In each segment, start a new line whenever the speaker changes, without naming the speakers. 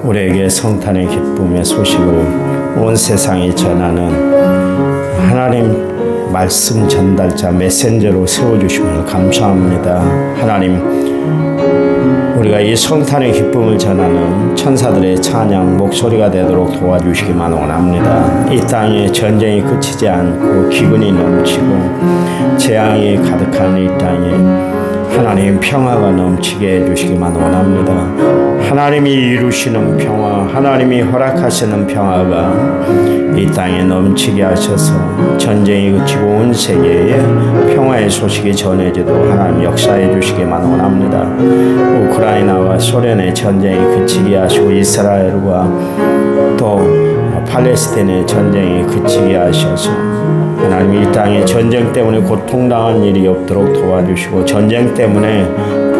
우리에게 성탄의 기쁨의 소식을 온 세상에 전하는 하나님 말씀 전달자 메신저로 세워주심을 감사합니다. 하나님, 우리가 이 성탄의 기쁨을 전하는 천사들의 찬양 목소리가 되도록 도와주시기만 원합니다. 이 땅에 전쟁이 그치지 않고 기근이 넘치고 재앙이 가득한 이 땅에 하나님 평화가 넘치게 해주시기만 원합니다. 하나님이 이루시는 평화, 하나님이 허락하시는 평화가 이 땅에 넘치게 하셔서 전쟁이 그치고 온 세계에 평화의 소식이 전해지도록 하나님 역사해 주시기만 원합니다. 우크라이나와 소련의 전쟁이 그치게 하시고 이스라엘과 또 팔레스타인의 전쟁이 그치게 하셔서 하나님 이 땅에 전쟁 때문에 고통당한 일이 없도록 도와주시고 전쟁 때문에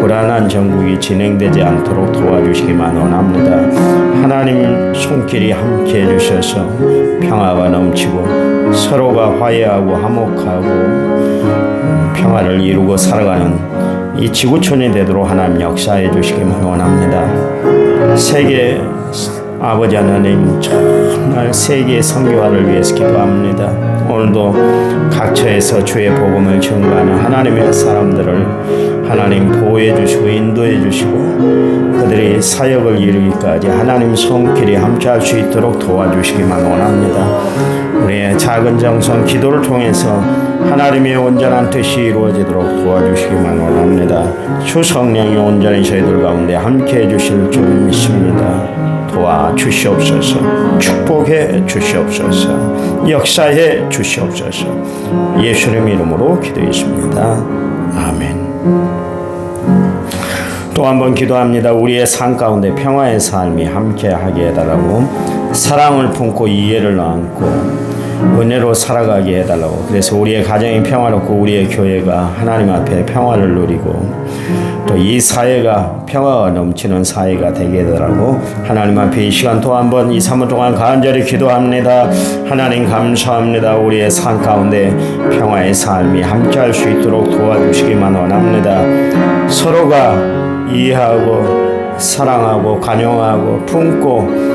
불안한 전국이 진행되지 않도록 도와주시기만 원합니다. 하나님 손길이 함께 해주셔서 평화가 넘치고 서로가 화해하고 화목하고 평화를 이루고 살아가는 이 지구촌이 되도록 하나님 역사해 주시기만 원합니다. 세계 아버지 하나님, 정말 세계의 선교화를 위해서 기도합니다. 오늘도 각처에서 주의 복음을 전가하는 하나님의 사람들을 하나님 보호해 주시고 인도해 주시고 그들이 사역을 이루기까지 하나님 손길이 함께할 수 있도록 도와주시기만 원합니다. 우리의 작은 정성 기도를 통해서 하나님의 온전한 뜻이 이루어지도록 도와주시기만 원합니다. 주 성령이 온전히 저희들 가운데 함께해 주실 줄 믿습니다. 도와주시옵소서. 축복해 주시옵소서. 역사해 주시옵소서. 예수님 이름으로 기도했습니다. 아멘. 또 한 번 기도합니다. 우리의 삶 가운데 평화의 삶이 함께하게 해달라고, 사랑을 품고 이해를 안고 은혜로 살아가게 해달라고. 그래서 우리의 가정이 평화롭고 우리의 교회가 하나님 앞에 평화를 누리고 또 이 사회가 평화가 넘치는 사회가 되게 해달라고 하나님 앞에 이 시간 또 한 번 2, 3분 동안 간절히 기도합니다. 하나님 감사합니다. 우리의 삶 가운데 평화의 삶이 함께할 수 있도록 도와주시기만 원합니다. 서로가 이해하고 사랑하고 관용하고 품고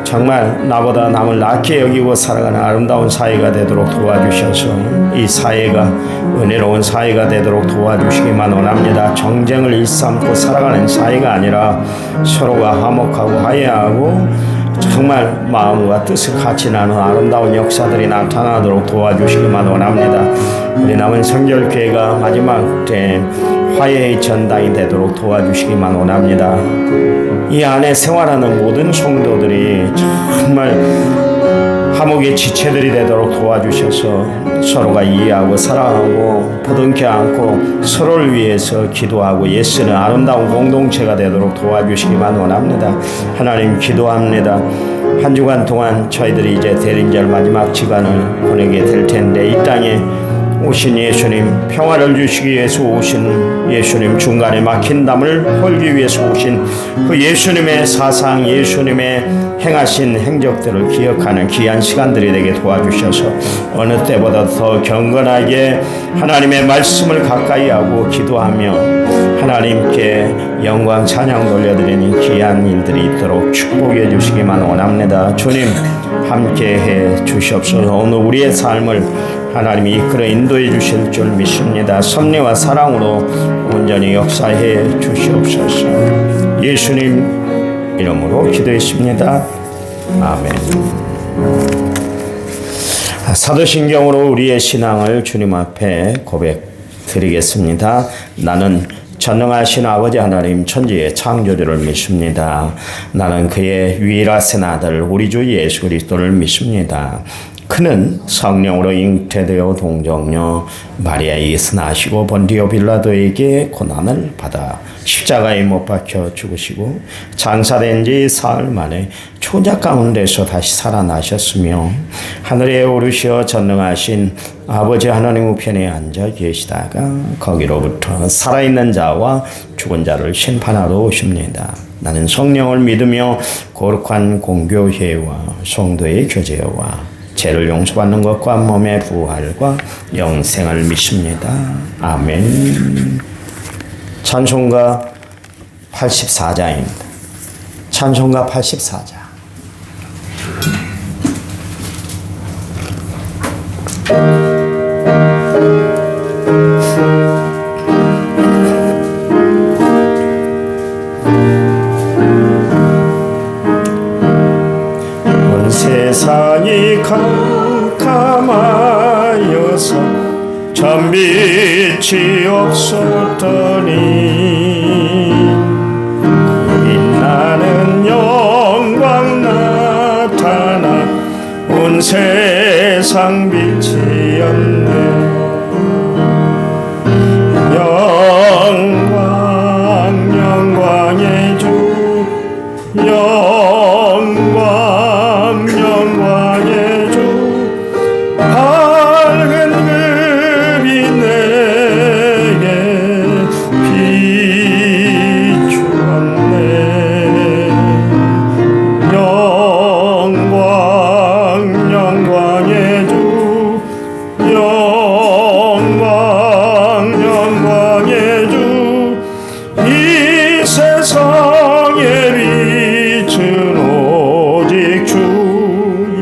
정말 나보다 남을 낮게 여기고 살아가는 아름다운 사회가 되도록 도와주셔서 이 사회가 은혜로운 사회가 되도록 도와주시기만 원합니다. 정쟁을 일삼고 살아가는 사회가 아니라 서로가 화목하고 화해하고 정말 마음과 뜻을 같이 나누는 아름다운 역사들이 나타나도록 도와주시기만 원합니다. 우리 남은 성결교회가 마지막 때 화해의 전당이 되도록 도와주시기만 원합니다. 이 안에 생활하는 모든 성도들이 정말 화목의 지체들이 되도록 도와주셔서 서로가 이해하고 사랑하고 부둥켜 안고 서로를 위해서 기도하고 예수는 아름다운 공동체가 되도록 도와주시기만 원합니다. 하나님 기도합니다. 한 주간 동안 저희들이 이제 대림절 마지막 시간을 보내게 될 텐데 이 땅에 오신 예수님, 평화를 주시기 위해서 오신 예수님, 중간에 막힌 담을 헐기 위해서 오신 그 예수님의 사상, 예수님의 행하신 행적들을 기억하는 귀한 시간들이 되게 도와주셔서 어느 때보다 더 경건하게 하나님의 말씀을 가까이 하고 기도하며 하나님께 영광 찬양 돌려드리는 귀한 일들이 있도록 축복해 주시기만 원합니다. 주님 함께 해 주시옵소서. 오늘 우리의 삶을 하나님이 이끌어 인도해 주실 줄 믿습니다. 섭리와 사랑으로 온전히 역사해 주시옵소서. 예수님 이름으로 기도했습니다. 아멘. 사도신경으로 우리의 신앙을 주님 앞에 고백드리겠습니다. 나는 전능하신 아버지 하나님 천지의 창조주를 믿습니다. 나는 그의 유일하신 아들 우리 주 예수 그리스도를 믿습니다. 그는 성령으로 잉태되어 동정녀 마리아에게서 나시고 본디오 빌라도에게 고난을 받아 십자가에 못 박혀 죽으시고 장사된 지 사흘 만에 초자 가운데서 다시 살아나셨으며 하늘에 오르시어 전능하신 아버지 하나님 우편에 앉아 계시다가 거기로부터 살아있는 자와 죽은 자를 심판하러 오십니다. 나는 성령을 믿으며 거룩한 공교회와 성도의 교제와 죄를 용서받는 것과 몸의 부활과 영생을 믿습니다. 아멘. 찬송가 84장입니다. 찬송가 84장. 온 세상이 캄캄하여서 전빛이 없었더니 빛나는 영광 나타나 온 세상 빛이었네. 영광의 주, 영광의 주, 밝은 급이 내게 비추었네. 영광의 주, 영광의 주, 이 세상의 빛은 오직 주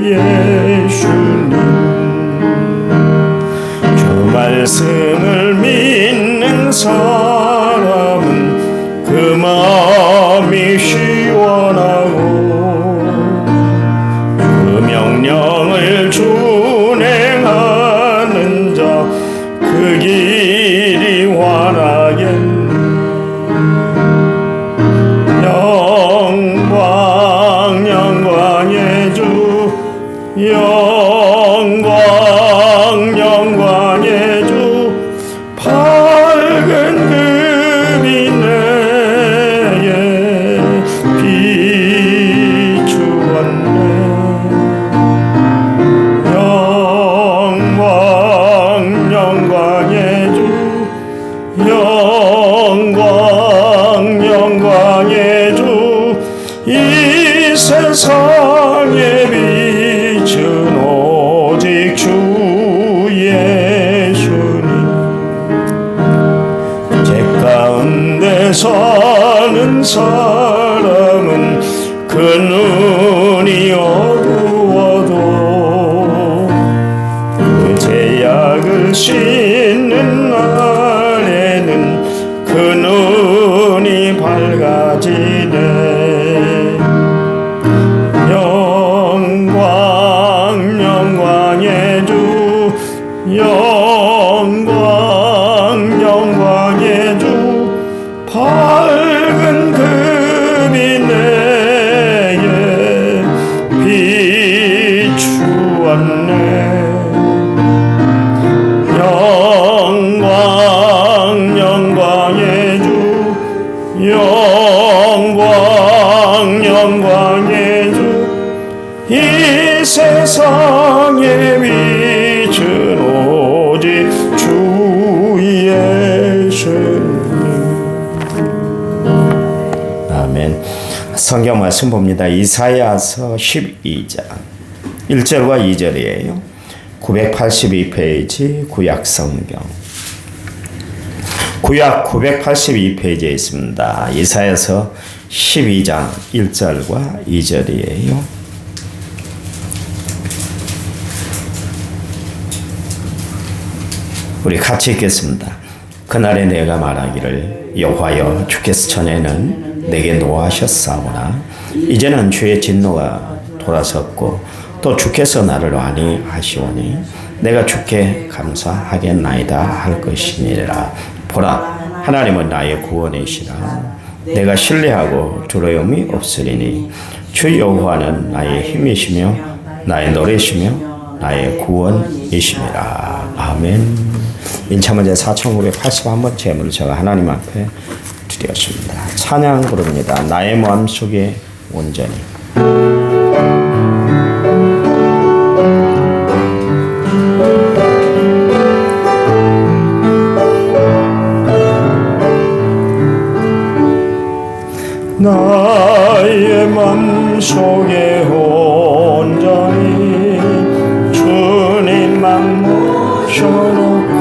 예수님. 주 말씀을 믿는 사람은 그 마음이 시원하고 그 명령을 준행하는 자 그 길이 환하겠네. 영광의 주, 영광의 주, 밝은 급이 내게 비추었네. 영광의 주, 영광의 주, 이 세상의 빛은 오직 주 예수님. 죄 가운데 사는 사람은 그 눈이 어두워도 그 죄악을 씻는 날에는 그 눈이 밝아지네. 영광의 주, 영광의 주, 밝은 급이 내게 비추었네. 영광의 주, 영광의 주, 이 세상의 빛은 오직 주 예수님. 아멘. 성경 말씀 봅니다. 이사야서 12장 1절과 2절이에요. 982페이지 구약 성경. 구약 982페이지에 있습니다. 이사야서 12장 1절과 2절이에요. 우리 같이 읽겠습니다. 그날에 내가 말하기를 여호와여 주께서 전에는 내게 노하셨사오나 이제는 주의 진노가 돌아섰고 또 주께서 나를 안위하시오니 내가 주께 감사하겠나이다 할 것이니라. 보라 하나님은 나의 구원이시라. 내가 신뢰하고 두려움이 없으리니 주 여호와는 나의 힘이시며 나의 노래시며 나의 구원이심이라. 아멘. 인차문제 4981번 제물을 제가 하나님 앞에 드렸습니다. 찬양 부릅니다. 나의 마음속에 온전히. 나의 맘속에 온전히 주님만 모셔놓고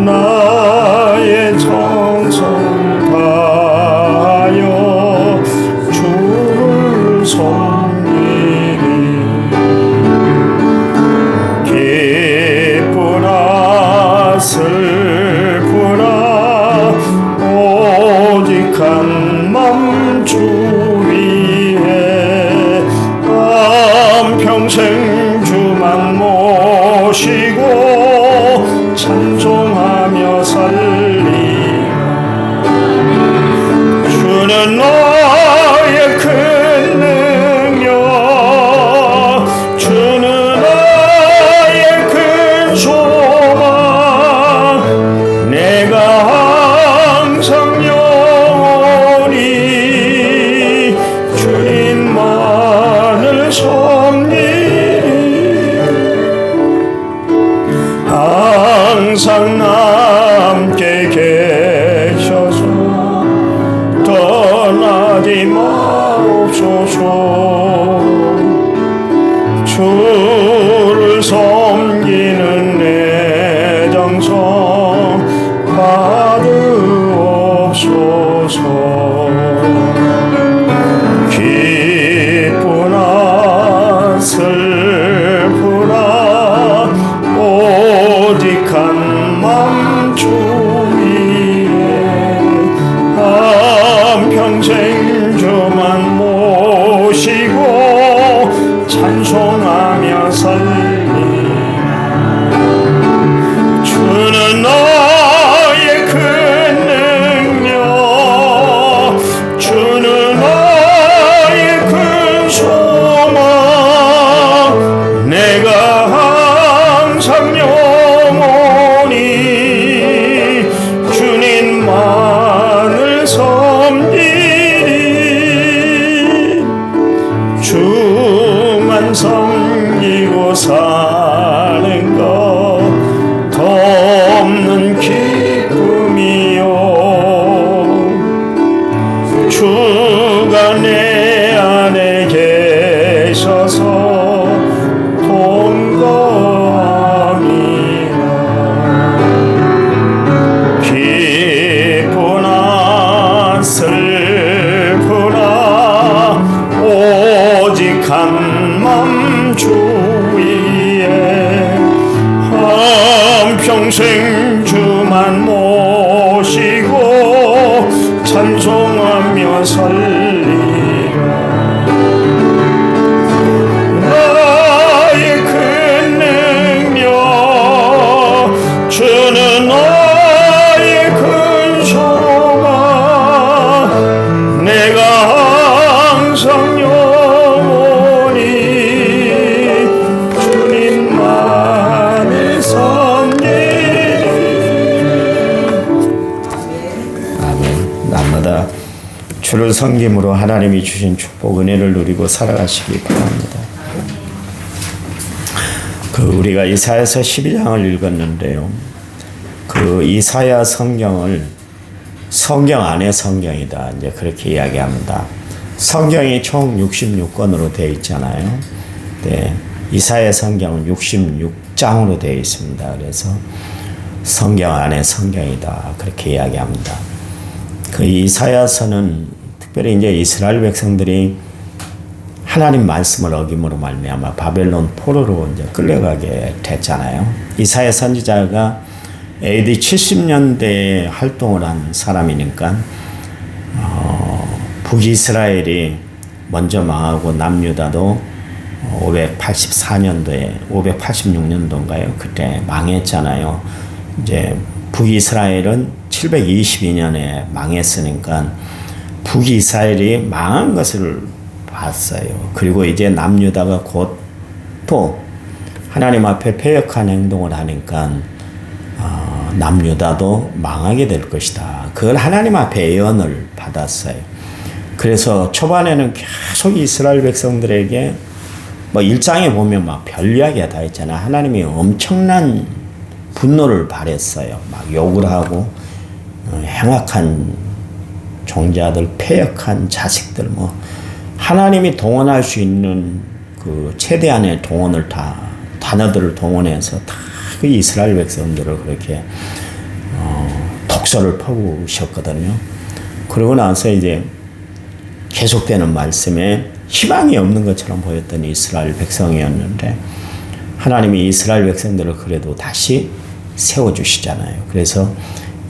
나의 정성 다하여 오직한 맘 주 위에 한평생 주만 모시고 찬송하며 살리라. 주는 나의 큰 능력, 주는 나의 큰 소망, 내가 항상 영원히 주님만을 섬기리. 항상 함께 계셔서 떠나지 마옵소서. 주를 섬기는 내 정성 받으옵소서. 기쁘나 슬프나 오직한 맘 주 위에 한평생 주만 모시고 찬송하며 살리라. 주는 나의 큰 능력, 주는 나의 큰 소망, 내가 항상 영원히 주님만을 섬기리. 주만 섬기고 사는 것 더 없는 기쁨이요. 주가 내 안에 계셔서 동거함이라. 기쁘나 슬프나 오직한 맘 주 위에 한평생 주만 모시고 찬송하며 살리라. 나의 큰 능력, 주는 나의 큰 소망, 내가 항상 영원히 주님만을 섬기리. 아멘. 날마다 주를 섬김으로 하나님이 주신 축복 은혜를 누리고 살아가시기 바랍니다. 우리가 이사야서 12장을 읽었는데요. 이사야 성경을 성경 안에 성경이다, 이제 그렇게 이야기합니다. 성경이 총 66권으로 되어 있잖아요. 네, 이사야 성경은 66장으로 되어 있습니다. 그래서 성경 안에 성경이다, 그렇게 이야기합니다. 이사야서는 특별히 이제 이스라엘 백성들이 하나님 말씀을 어김으로 말미암아 바벨론 포로로 이제 끌려가게 됐잖아요. 이사야 선지자가 AD 70년대에 활동을 한 사람이니까 북이스라엘이 먼저 망하고 남유다도 584년도에 586년도인가요? 그때 망했잖아요. 이제 북이스라엘은 722년에 망했으니까 북이스라엘이 망한 것을 봤어요. 그리고 이제 남유다가 곧 또 하나님 앞에 패역한 행동을 하니까 남유다도 망하게 될 것이다. 그걸 하나님 앞에 예언을 받았어요. 그래서 초반에는 계속 이스라엘 백성들에게 1장에 보면 막 별 이야기가 다 있잖아. 하나님이 엄청난 분노를 발했어요. 막 욕을 하고 행악한 종자들, 패역한 자식들, 하나님이 동원할 수 있는 그 최대한의 동원을 다 단어들을 동원해서 다 그 이스라엘 백성들을 그렇게 독서를 퍼부으셨거든요. 그러고 나서 이제 계속되는 말씀에 희망이 없는 것처럼 보였던 이스라엘 백성이었는데 하나님이 이스라엘 백성들을 그래도 다시 세워주시잖아요. 그래서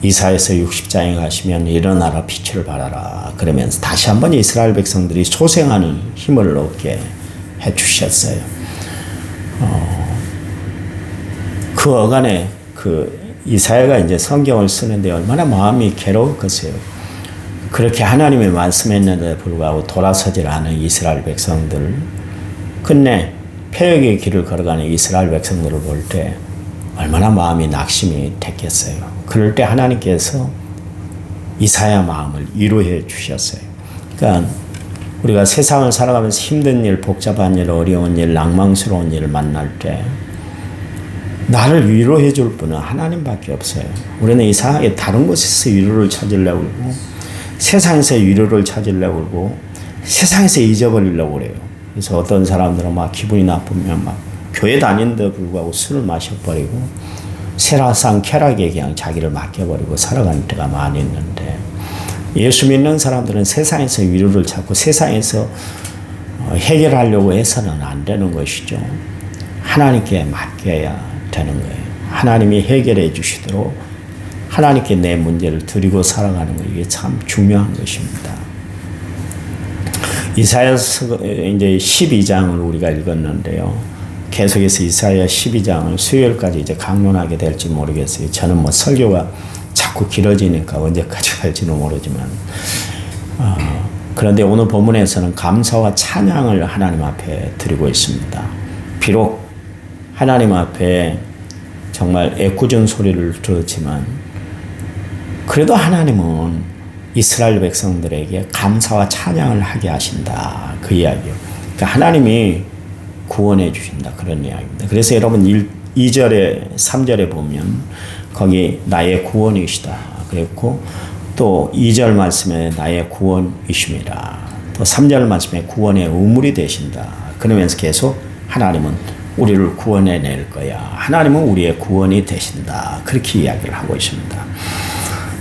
이사야서 60장에 가시면 일어나라 빛을 발하라 그러면서 다시 한번 이스라엘 백성들이 소생하는 힘을 얻게 해주셨어요. 그 어간에 이사야가 이제 성경을 쓰는데 얼마나 마음이 괴로웠겠어요. 그렇게 하나님의 말씀했는데 불구하고 돌아서질 않은 이스라엘 백성들, 끝내 폐역의 길을 걸어가는 이스라엘 백성들을 볼 때 얼마나 마음이 낙심이 됐겠어요. 그럴 때 하나님께서 이사야 마음을 위로해 주셨어요. 그러니까 우리가 세상을 살아가면서 힘든 일, 복잡한 일, 어려운 일, 낭망스러운 일을 만날 때 나를 위로해 줄 분은 하나님밖에 없어요. 우리는 이상하게 다른 곳에서 위로를 찾으려고 그러고 세상에서 위로를 찾으려고 그러고 세상에서 잊어버리려고 그래요. 그래서 어떤 사람들은 막 기분이 나쁘면 막 교회 다니는데 불구하고 술을 마셔버리고 세라상 쾌락에 그냥 자기를 맡겨버리고 살아가는 때가 많이 있는데, 예수 믿는 사람들은 세상에서 위로를 찾고 세상에서 해결하려고 해서는 안 되는 것이죠. 하나님께 맡겨야 되는 거예요. 하나님이 해결해 주시도록 하나님께 내 문제를 드리고 살아가는 거, 이게 참 중요한 것입니다. 이사야서 이제 12장을 우리가 읽었는데요. 계속해서 이사야 12장을 수요일까지 이제 강론하게 될지 모르겠어요. 저는 뭐 설교가 자꾸 길어지니까 언제까지 갈지는 모르지만, 그런데 오늘 본문에서는 감사와 찬양을 하나님 앞에 드리고 있습니다. 비록 하나님 앞에 정말 애꿎은 소리를 들었지만 그래도 하나님은 이스라엘 백성들에게 감사와 찬양을 하게 하신다, 그 이야기요. 그러니까 하나님이 구원해 주신다, 그런 이야기입니다. 그래서 여러분 2절에 3절에 보면 거기 나의 구원이시다 그랬고, 또 2절 말씀에 나의 구원이십니다. 또 3절 말씀에 구원의 우물이 되신다 그러면서 계속 하나님은 우리를 구원해낼 거야, 하나님은 우리의 구원이 되신다, 그렇게 이야기를 하고 있습니다.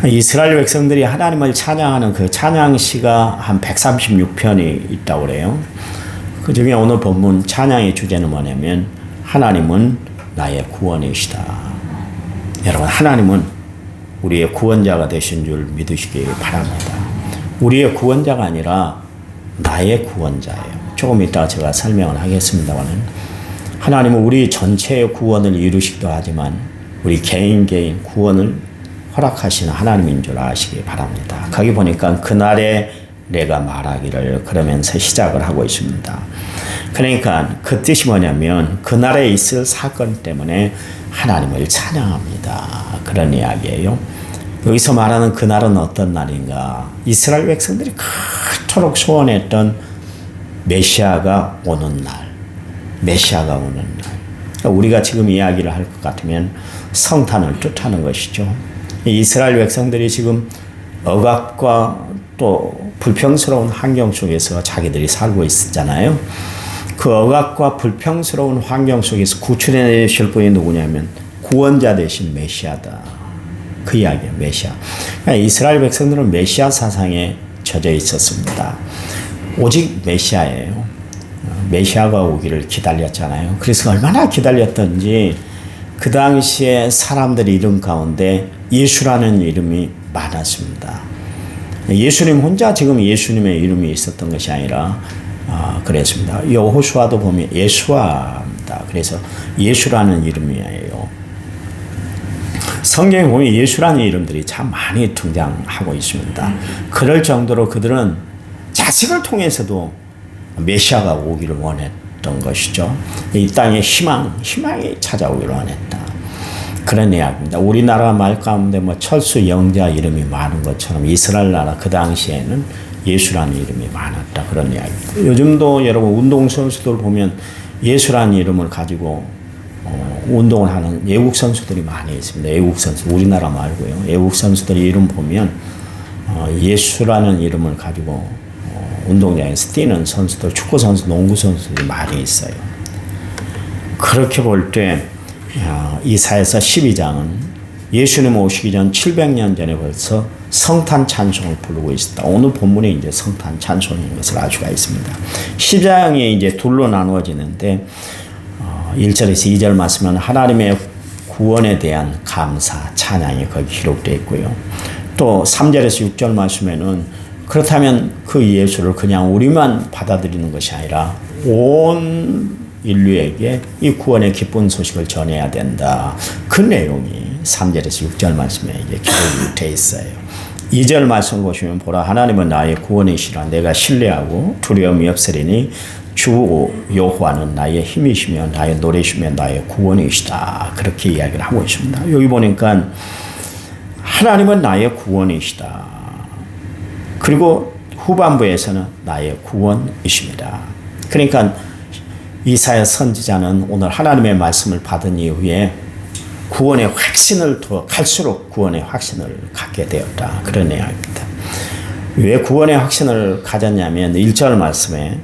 이스라엘 백성들이 하나님을 찬양하는 그 찬양시가 한 136편이 있다고 그래요. 그 중에 오늘 본문 찬양의 주제는 뭐냐면 하나님은 나의 구원이시다. 여러분, 하나님은 우리의 구원자가 되신 줄 믿으시기 바랍니다. 우리의 구원자가 아니라 나의 구원자예요. 조금 이따가 제가 설명을 하겠습니다만, 하나님은 우리 전체의 구원을 이루시기도 하지만 우리 개인 구원을 허락하시는 하나님인 줄 아시기 바랍니다. 거기 보니까 그날에 내가 말하기를 그러면서 시작을 하고 있습니다. 그러니까 그 뜻이 뭐냐면 그날에 있을 사건 때문에 하나님을 찬양합니다, 그런 이야기예요. 여기서 말하는 그날은 어떤 날인가? 이스라엘 백성들이 그토록 소원했던 메시아가 오는 날, 메시아가 오는 날. 그러니까 우리가 지금 이야기를 할 것 같으면 성탄을 뜻하는 것이죠. 이스라엘 백성들이 지금 억압과 또 불평스러운 환경 속에서 자기들이 살고 있었잖아요. 그 억압과 불평스러운 환경 속에서 구출해 내실 분이 누구냐면 구원자 되신 메시아다, 그 이야기예요. 메시아. 그러니까 이스라엘 백성들은 메시아 사상에 젖어 있었습니다. 오직 메시아예요. 메시아가 오기를 기다렸잖아요. 그래서 얼마나 기다렸던지 그 당시에 사람들 이름 가운데 예수라는 이름이 많았습니다. 예수님 혼자 지금 예수님의 이름이 있었던 것이 아니라 그랬습니다. 여호수아도 보면 예수아입니다. 그래서 예수라는 이름이에요. 성경에 보면 예수라는 이름들이 참 많이 등장하고 있습니다. 그럴 정도로 그들은 자신을 통해서도 메시아가 오기를 원했던 것이죠. 이 땅에 희망이 찾아오기를 원했다, 그런 이야기입니다. 우리나라 말 가운데 뭐 철수 영자 이름이 많은 것처럼 이스라엘 나라 그 당시에는 예수라는 이름이 많았다, 그런 이야기입니다. 요즘도 여러분 운동선수들 보면 예수라는 이름을 가지고 운동을 하는 외국 선수들이 많이 있습니다. 외국 선수, 우리나라 말고요. 외국 선수들 이름 보면 예수라는 이름을 가지고 운동장에서 뛰는 선수들, 축구 선수, 농구 선수들이 많이 있어요. 그렇게 볼 때 이사야서 12장은 예수님 오시기 전 700년 전에 벌써 성탄 찬송을 부르고 있었다. 오늘 본문에 이제 성탄 찬송인 것을 알 수가 있습니다. 12장이 이제 둘로 나누어지는데 1절에서 2절 말씀은 하나님의 구원에 대한 감사, 찬양이 거기 기록되어 있고요. 또 3절에서 6절 말씀에는 그렇다면 그 예수를 그냥 우리만 받아들이는 것이 아니라 온 인류에게 이 구원의 기쁜 소식을 전해야 된다. 그 내용이 3절에서 6절 말씀에 이게 기록이 되어 있어요. 2절 말씀을 보시면 보라 하나님은 나의 구원이시라 내가 신뢰하고 두려움이 없으리니 주 여호와는 나의 힘이시며 나의 노래시며 나의 구원이시다. 그렇게 이야기를 하고 있습니다. 여기 보니까 하나님은 나의 구원이시다. 그리고 후반부에서는 나의 구원이십니다. 그러니까 이사야 선지자는 오늘 하나님의 말씀을 받은 이후에 구원의 확신을 더 갈수록 구원의 확신을 갖게 되었다. 그런 이야기입니다. 왜 구원의 확신을 가졌냐면 1절 말씀에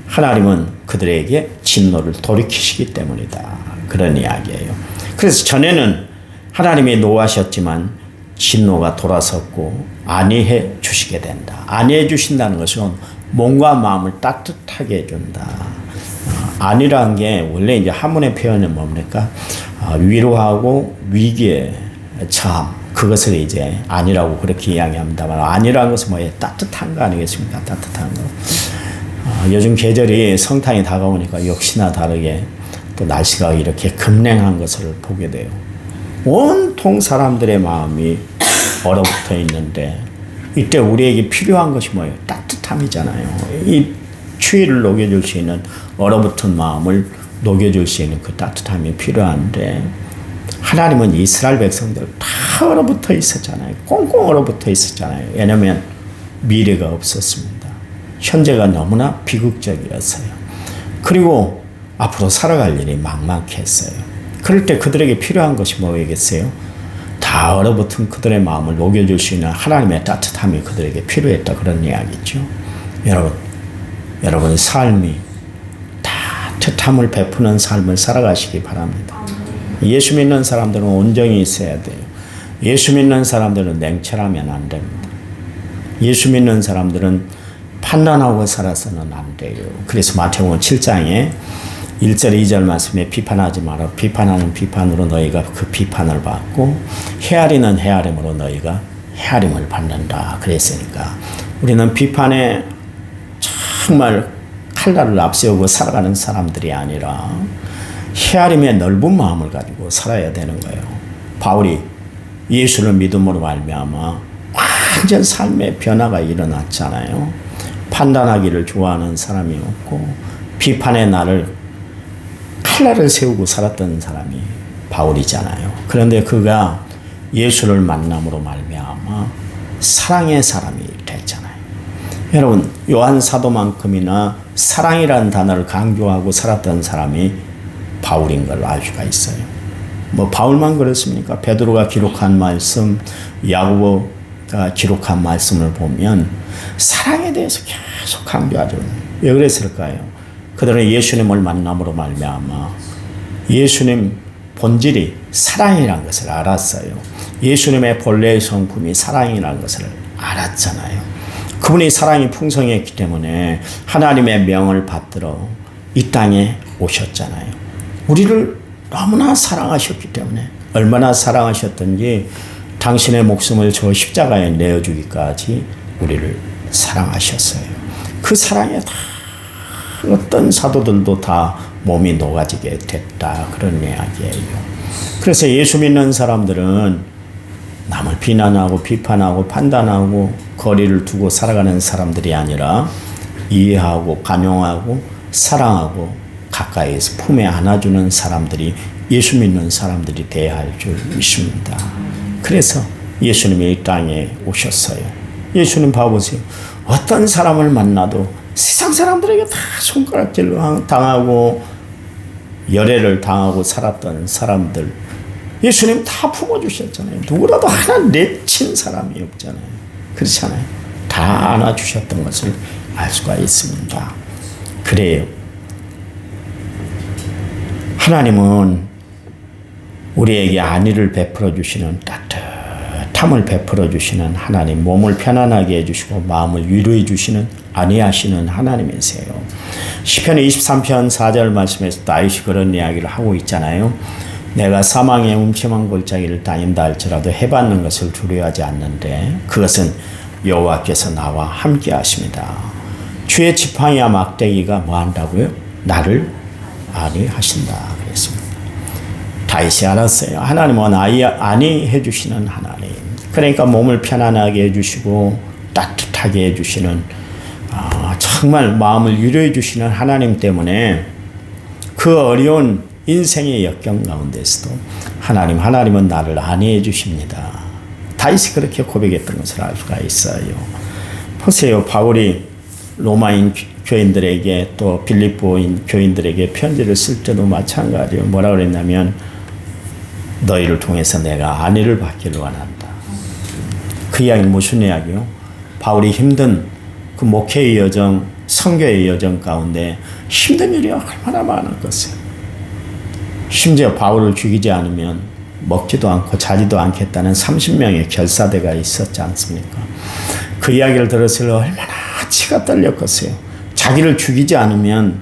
하나님은 그들에게 진노를 돌이키시기 때문이다. 그런 이야기예요. 그래서 전에는 하나님이 노하셨지만 진노가 돌아섰고 안위해 주시게 된다. 안위해 주신다는 것은 몸과 마음을 따뜻하게 해준다. 안위라는 게 원래 이제 한문의 표현은 뭡니까? 위로하고 위기에 처함. 그것을 이제 안위라고 그렇게 이야기합니다만 안위라는 것은 뭐예요? 따뜻한 거 아니겠습니까? 따뜻한 거. 요즘 계절이 성탄이 다가오니까 역시나 다르게 또 날씨가 이렇게 급냉한 것을 보게 돼요. 온통 사람들의 마음이 얼어붙어 있는데 이때 우리에게 필요한 것이 뭐예요? 따뜻함이잖아요. 이 추위를 녹여줄 수 있는 얼어붙은 마음을 녹여줄 수 있는 그 따뜻함이 필요한데 하나님은 이스라엘 백성들 다 얼어붙어 있었잖아요. 꽁꽁 얼어붙어 있었잖아요. 왜냐하면 미래가 없었습니다. 현재가 너무나 비극적이었어요. 그리고 앞으로 살아갈 일이 막막했어요. 그럴 때 그들에게 필요한 것이 뭐겠어요? 다 얼어붙은 그들의 마음을 녹여줄 수 있는 하나님의 따뜻함이 그들에게 필요했다. 그런 이야기죠. 여러분 삶이 따뜻함을 베푸는 삶을 살아가시기 바랍니다. 예수 믿는 사람들은 온정이 있어야 돼요. 예수 믿는 사람들은 냉철하면 안 됩니다. 예수 믿는 사람들은 판단하고 살아서는 안 돼요. 그래서 마태복음 7장에 1절 2절 말씀에 비판하지 마라. 비판하는 비판으로 너희가 그 비판을 받고 헤아리는 헤아림으로 너희가 헤아림을 받는다. 그랬으니까 우리는 비판에 정말 칼날을 앞세우고 살아가는 사람들이 아니라 헤아림의 넓은 마음을 가지고 살아야 되는 거예요. 바울이 예수를 믿음으로 말미암아 완전 삶의 변화가 일어났잖아요. 판단하기를 좋아하는 사람이 없고 비판의 날을 칼날을 세우고 살았던 사람이 바울이잖아요. 그런데 그가 예수를 만남으로 말미암아 사랑의 사람이 됐잖아요. 여러분 요한 사도만큼이나 사랑이라는 단어를 강조하고 살았던 사람이 바울인 걸 알 수가 있어요. 뭐 바울만 그렇습니까? 베드로가 기록한 말씀, 야고보가 기록한 말씀을 보면 사랑에 대해서 계속 강조하죠. 왜 그랬을까요? 그들은 예수님을 만남으로 말미암아 예수님 본질이 사랑이라는 것을 알았어요. 예수님의 본래의 성품이 사랑이라는 것을 알았잖아요. 그분이 사랑이 풍성했기 때문에 하나님의 명을 받들어 이 땅에 오셨잖아요. 우리를 너무나 사랑하셨기 때문에 얼마나 사랑하셨던지 당신의 목숨을 저 십자가에 내어주기까지 우리를 사랑하셨어요. 그 사랑에 다 어떤 사도들도 다 몸이 녹아지게 됐다. 그런 이야기예요. 그래서 예수 믿는 사람들은 남을 비난하고 비판하고 판단하고 거리를 두고 살아가는 사람들이 아니라 이해하고 관용하고 사랑하고 가까이에서 품에 안아주는 사람들이 예수 믿는 사람들이 돼야 할 줄 믿습니다. 그래서 예수님이 이 땅에 오셨어요. 예수님 봐보세요. 어떤 사람을 만나도 세상 사람들에게 다 손가락질을 당하고 열애를 당하고 살았던 사람들 예수님 다 품어주셨잖아요. 누구라도 하나 내친 사람이 없잖아요. 그렇잖아요. 다 안아주셨던 것을 알 수가 있습니다. 그래요. 하나님은 우리에게 안위를 베풀어 주시는 따뜻함을 베풀어 주시는 하나님, 몸을 편안하게 해주시고 마음을 위로해 주시는 안위하시는 하나님이세요. 시편 23편 4절 말씀에서 다윗이 그런 이야기를 하고 있잖아요. 내가 사망의 음침한 골짜기를 다닌다 할지라도 해받는 것을 두려워하지 않는데 그것은 여호와께서 나와 함께 하십니다. 주의 지팡이와 막대기가 뭐 한다고요? 나를 안위하신다 그랬습니다. 다윗이 알았어요. 하나님은 안위해 주시는 하나님. 그러니까 몸을 편안하게 해주시고 따뜻하게 해주시는 정말 마음을 위로해 주시는 하나님 때문에 그 어려운 인생의 역경 가운데서도 하나님은 나를 안위해 주십니다. 다윗이 그렇게 고백했던 것을 알 수가 있어요. 보세요. 바울이 로마인 교인들에게 또 빌립보인 교인들에게 편지를 쓸 때도 마찬가지예요. 뭐라 그랬냐면 너희를 통해서 내가 안위를 받기를 원한다. 그 이야기는 무슨 이야기요? 바울이 힘든 그 목회의 여정, 선교의 여정 가운데 힘든 일이 얼마나 많았겠어요. 심지어 바울을 죽이지 않으면 먹지도 않고 자지도 않겠다는 30명의 결사대가 있었지 않습니까? 그 이야기를 들었을 때 얼마나 치가 떨렸겠어요. 자기를 죽이지 않으면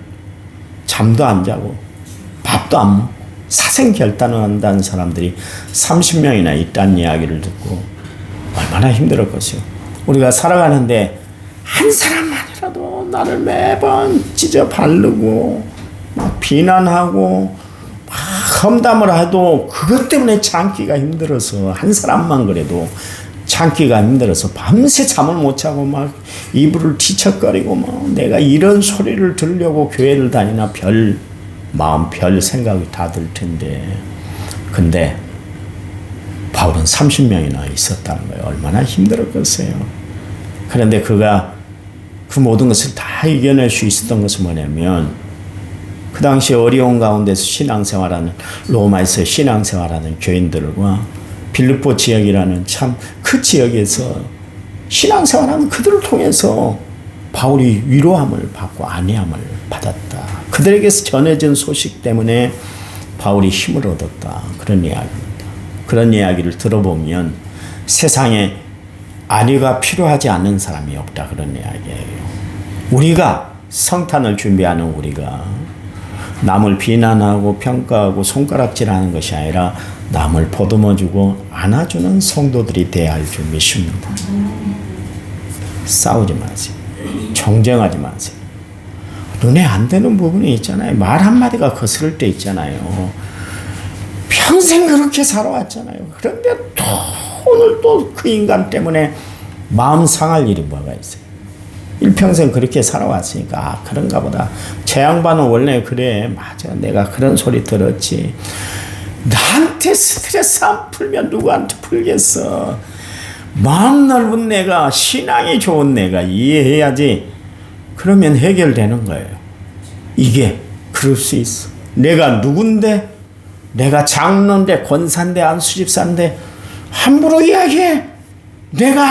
잠도 안 자고 밥도 안 먹고 사생결단을 한다는 사람들이 30명이나 있다는 이야기를 듣고 얼마나 힘들었겠어요. 우리가 살아가는데 한 사람만이라도 나를 매번 찢어 바르고 막 비난하고 막 험담을 해도 그것 때문에 참기가 힘들어서 한 사람만 그래도 참기가 힘들어서 밤새 잠을 못 자고 막 이불을 뒤척거리고 막 내가 이런 소리를 들으려고 교회를 다니나 별 마음 별 생각이 다 들 텐데 근데 바울은 30명이나 있었다는 거예요. 얼마나 힘들었겠어요. 그런데 그가 그 모든 것을 다 이겨낼 수 있었던 것은 뭐냐면 그 당시 어려운 가운데서 신앙생활하는 로마에서 신앙생활하는 교인들과 빌립보 지역이라는 참 그 지역에서 신앙생활하는 그들을 통해서 바울이 위로함을 받고 안위함을 받았다. 그들에게서 전해진 소식 때문에 바울이 힘을 얻었다. 그런 이야기입니다. 그런 이야기를 들어보면 세상에 안위가 필요하지 않는 사람이 없다. 그런 이야기예요. 우리가 성탄을 준비하는 우리가 남을 비난하고 평가하고 손가락질하는 것이 아니라 남을 보듬어주고 안아주는 성도들이 되어야 할 줄 믿습니다. 싸우지 마세요. 정쟁하지 마세요. 눈에 안 되는 부분이 있잖아요. 말 한마디가 거스를 때 있잖아요. 평생 그렇게 살아왔잖아요. 그런데 또 오늘 또 그 인간 때문에 마음 상할 일이 뭐가 있어요. 일평생 그렇게 살아왔으니까 그런가 보다. 제 양반은 원래 그래. 맞아. 내가 그런 소리 들었지. 나한테 스트레스 안 풀면 누구한테 풀겠어. 마음 넓은 내가 신앙이 좋은 내가 이해해야지. 그러면 해결되는 거예요. 이게 그럴 수 있어. 내가 누군데? 내가 장로인데 권사인데 안수집사인데 함부로 이야기해. 내가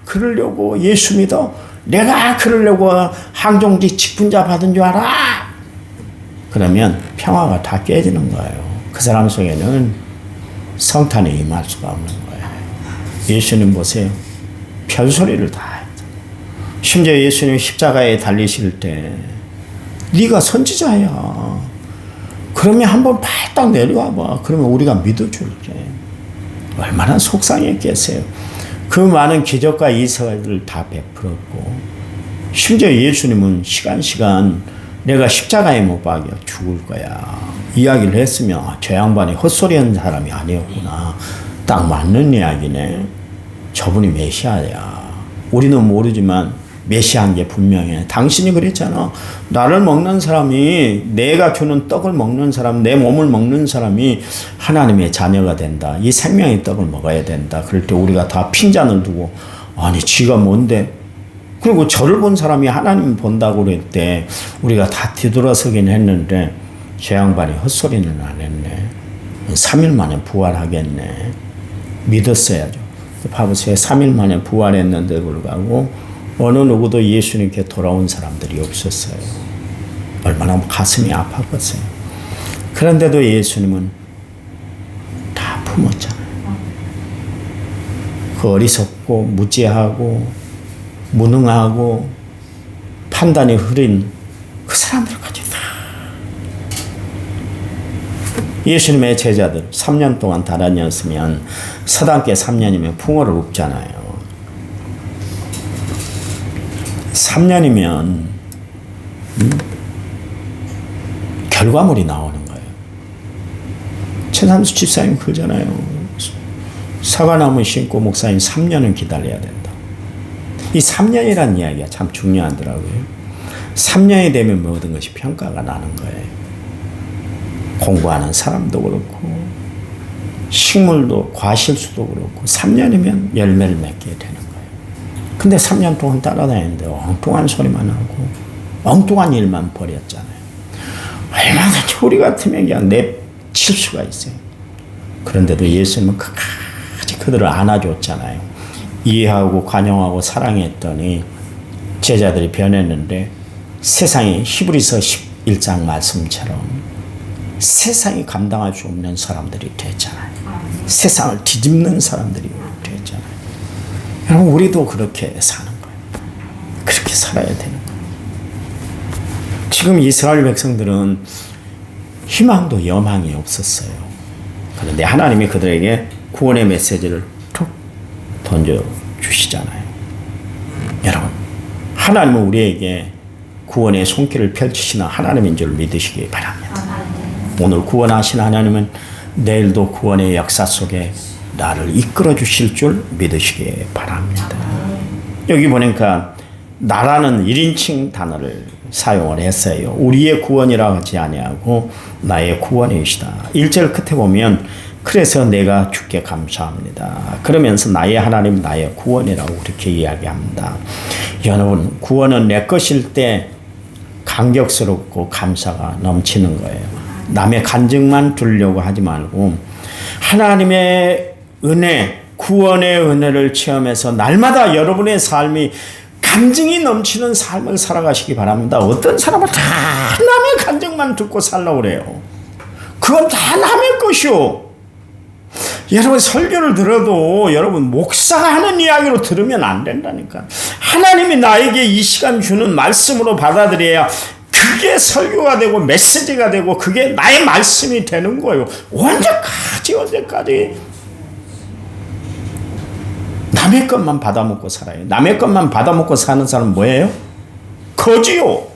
그러려고 예수 믿어. 내가 그러려고 항종직 직분자 받은 줄 알아. 그러면 평화가 다 깨지는 거예요. 그 사람 속에는 성탄이 임할 수가 없는 거예요. 예수님 보세요. 별소리를 다 했죠. 심지어 예수님 십자가에 달리실 때 네가 선지자야. 그러면 한번 발딱 내려와 봐. 그러면 우리가 믿어줄게. 얼마나 속상했겠어요. 그 많은 기적과 이사를 다 베풀었고 심지어 예수님은 시간 내가 십자가에 못 박여 죽을 거야 이야기를 했으면 저 양반이 헛소리하는 사람이 아니었구나. 딱 맞는 이야기네. 저분이 메시아야. 우리는 모르지만 메시아인 게 분명해. 당신이 그랬잖아. 나를 먹는 사람이 내가 주는 떡을 먹는 사람 내 몸을 먹는 사람이 하나님의 자녀가 된다. 이 생명의 떡을 먹어야 된다. 그럴 때 우리가 다 핀잔을 두고 아니 지가 뭔데. 그리고 저를 본 사람이 하나님 본다고 그럴 때 우리가 다 뒤돌아서긴 했는데 저 양반이 헛소리는 안 했네. 3일 만에 부활하겠네. 믿었어야죠. 봐보세요. 3일 만에 부활했는데 불구하고 어느 누구도 예수님께 돌아온 사람들이 없었어요. 얼마나 가슴이 아팠겠어요. 그런데도 예수님은 다 품었잖아요. 그 어리석고 무지하고 무능하고 판단이 흐린 그 사람들까지 다 예수님의 제자들 3년 동안 다녔으면 서당계 3년이면 풍어를 읊잖아요. 3년이면 결과물이 나오는 거예요. 최삼수 집사님 그러잖아요. 사과나무 심고 목사님 3년은 기다려야 된다. 이 3년이라는 이야기가 참 중요하더라고요. 3년이 되면 모든 것이 평가가 나는 거예요. 공부하는 사람도 그렇고 식물도 과실수도 그렇고 3년이면 열매를 맺게 되는 거예요. 근데 3년 동안 따라다니는데 엉뚱한 소리만 하고 엉뚱한 일만 벌였잖아요. 얼마든지 우리 같으면 그냥 내칠 수가 있어요. 그런데도 예수님은 끝까지 그들을 안아줬잖아요. 이해하고 관용하고 사랑했더니 제자들이 변했는데 세상이 히브리서 11장 말씀처럼 세상이 감당할 수 없는 사람들이 됐잖아요. 세상을 뒤집는 사람들이 됐잖아요. 여러분 우리도 그렇게 사는 거예요. 그렇게 살아야 되는 거예요. 지금 이스라엘 백성들은 희망도 여망이 없었어요. 그런데 하나님이 그들에게 구원의 메시지를 툭 던져주시잖아요. 여러분 하나님은 우리에게 구원의 손길을 펼치시는 하나님인 줄 믿으시기 바랍니다. 오늘 구원하신 하나님은 내일도 구원의 역사 속에 나를 이끌어 주실 줄 믿으시기 바랍니다. 여기 보니까 나라는 1인칭 단어를 사용을 했어요. 우리의 구원이라고 하지 아니하고 나의 구원이시다. 1절 끝에 보면 그래서 내가 주께 감사합니다. 그러면서 나의 하나님 나의 구원이라고 그렇게 이야기합니다. 여러분 구원은 내 것일 때 감격스럽고 감사가 넘치는 거예요. 남의 간증만 들으려고 하지 말고 하나님의 은혜, 구원의 은혜를 체험해서 날마다 여러분의 삶이 간증이 넘치는 삶을 살아가시기 바랍니다. 어떤 사람은 다 남의 간증만 듣고 살라고 그래요. 그건 다 남의 것이요. 여러분 설교를 들어도 여러분 목사가 하는 이야기로 들으면 안 된다니까. 하나님이 나에게 이 시간 주는 말씀으로 받아들여야 그게 설교가 되고 메시지가 되고 그게 나의 말씀이 되는 거예요. 언제까지 남의 것만 받아먹고 살아요. 남의 것만 받아먹고 사는 사람은 뭐예요? 거지요.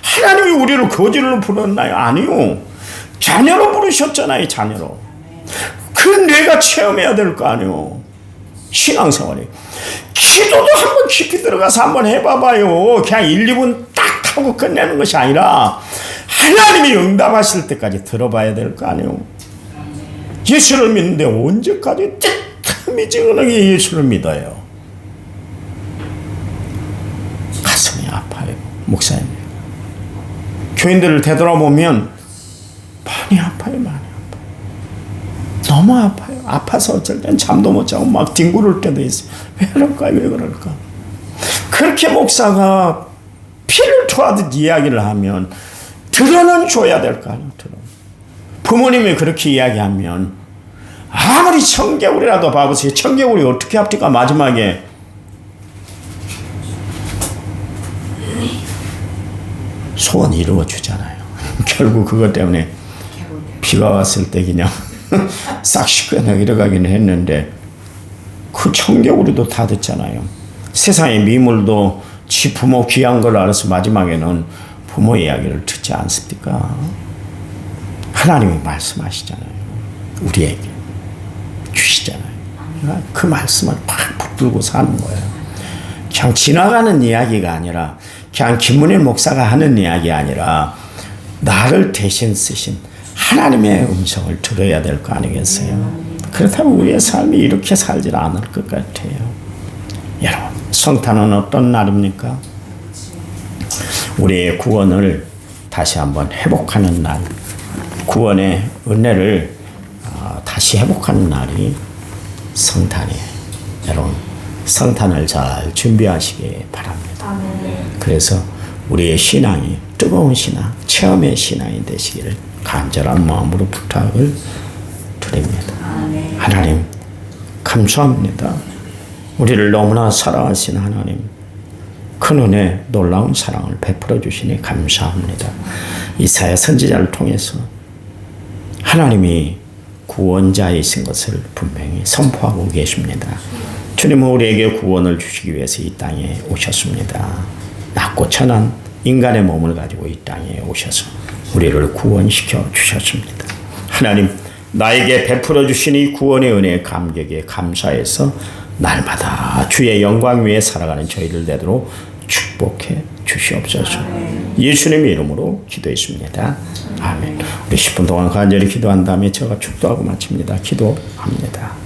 하나님이 우리를 거지로 부르나요? 아니요. 자녀로 부르셨잖아요. 자녀로. 그 내가 체험해야 될 거 아니요. 신앙생활이. 기도도 한번 깊이 들어가서 한번 해봐봐요. 그냥 1, 2분 딱 하고 끝내는 것이 아니라 하나님이 응답하실 때까지 들어봐야 될 거 아니요. 예수를 믿는데 언제까지 미지근하게 예수를 믿어요. 가슴이 아파요. 목사님. 교인들을 되돌아보면 많이 아파요. 많이 아파요. 너무 아파요. 아파서 어쩔 땐 잠도 못 자고 막 뒹구를 때도 있어요. 왜 그럴까? 왜 그럴까? 그렇게 목사가 피를 토하듯 이야기를 하면 들어는 줘야 될 거 아니에요. 들어. 부모님이 그렇게 이야기하면 아무리 청개구리라도 봐보세요. 청개구리 어떻게 합니까? 마지막에 소원 이루어주잖아요. 결국 그것 때문에 비가 왔을 때 그냥 싹 씻겨내고 이러가기는 했는데 그 청개구리도 다 듣잖아요. 세상의 미물도 지 부모 귀한 걸 알아서 마지막에는 부모 이야기를 듣지 않습니까? 하나님이 말씀하시잖아요. 우리에게 주시잖아요. 그 말씀을 팍 붙들고 사는 거예요. 그냥 지나가는 이야기가 아니라 그냥 김문일 목사가 하는 이야기 아니라 나를 대신 쓰신 하나님의 음성을 들어야 될 거 아니겠어요? 그렇다면 우리의 삶이 이렇게 살지 않을 것 같아요. 여러분, 성탄은 어떤 날입니까? 우리의 구원을 다시 한번 회복하는 날, 구원의 은혜를 다시 회복하는 날이 성탄이에요. 여러분, 성탄을 잘 준비하시기 바랍니다. 그래서 우리의 신앙이 뜨거운 신앙, 체험의 신앙이 되시기를 간절한 마음으로 부탁을 드립니다. 하나님, 감사합니다. 우리를 너무나 사랑하신 하나님, 큰 은혜, 놀라운 사랑을 베풀어 주시니 감사합니다. 이사야 선지자를 통해서 하나님이 구원자이신 것을 분명히 선포하고 계십니다. 주님은 우리에게 구원을 주시기 위해서 이 땅에 오셨습니다. 낮고 천한 인간의 몸을 가지고 이 땅에 오셔서 우리를 구원시켜 주셨습니다. 하나님, 나에게 베풀어 주신 이 구원의 은혜의 감격에 감사해서 날마다 주의 영광 위에 살아가는 저희를 되도록 축복해 주시옵소서. 예수님의 이름으로 기도했습니다. 아멘. 우리 10분 동안 간절히 기도한 다음에 제가 축도하고 마칩니다. 기도합니다.